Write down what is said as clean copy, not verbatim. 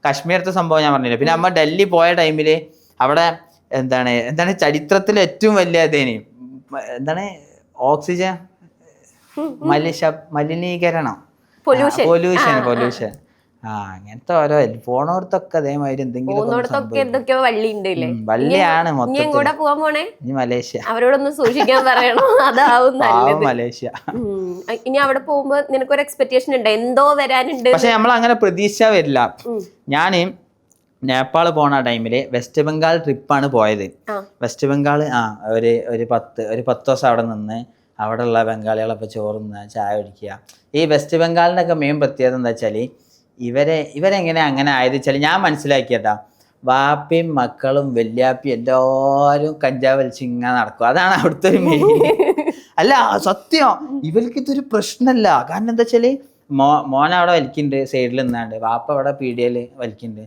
കാശ്മീരത്തെ സംഭവം ഞാൻ പറഞ്ഞില്ല. പിന്നെ അമ്മ ഡൽഹി പോയ ടൈമില് അവിടെ എന്താണ് ചരിത്രത്തിലെ ഏറ്റവും വലിയ ഇതേനി എന്താണ് ഓക്സിജൻ മലിനീകരണം, പൊല്യൂഷൻ. അങ്ങനത്തെ ഓരോ പോണോടത്തൊക്കെ അതേമാതിരി എന്തൊക്കെയോ വള്ളിയാണ് മൊത്തം. പോവാൻ പോണേ ഇനി മലേഷ്യ, അവരോടൊന്ന് സൂക്ഷിക്കാൻ പറയണോ, അതാവും നല്ലത്. മലേഷ്യ. ഇനി അവിടെ പോകുമ്പോ നിനക്കൊരു എക്സ്പെക്ടേഷൻ ഉണ്ട്, എന്തോ വരാനുണ്ട്. പക്ഷെ നമ്മൾ അങ്ങനെ പ്രതീക്ഷ വരില്ല. ഞാന് നേപ്പാൾ പോണ ടൈമില് വെസ്റ്റ് ബംഗാൾ ട്രിപ്പാണ് പോയത്. വെസ്റ്റ് ബംഗാൾ ഒരു 10 ദിവസം അവിടെ നിന്ന് അവിടെ ഉള്ള ബംഗാളികളൊക്കെ ചോറുന്ന ചായ കുടിക്കുക. ഈ വെസ്റ്റ് ബംഗാളിൻ്റെ ഒക്കെ മെയിൻ പ്രത്യേകത എന്താ വെച്ചാൽ ഇവരെങ്ങനെ അങ്ങനെ ആയത് വെച്ചാൽ ഞാൻ മനസ്സിലാക്കിയതാ, വാപ്പയും മക്കളും വല്യാപ്പയും എല്ലാവരും കഞ്ചാവ് വലിച്ച് ഇങ്ങനെ നടക്കും. അതാണ് അവിടുത്തെ ഒരു മെയിൻ. അല്ല സത്യം, ഇവർക്ക് ഇതൊരു പ്രശ്നമല്ല. കാരണം എന്താ വെച്ചാൽ മോൻ അവിടെ വലിക്കുന്നുണ്ട്, സൈഡിൽ നിന്നാണ്ട് വാപ്പ അവിടെ പീടികയിൽ വലിക്കുന്നുണ്ട്.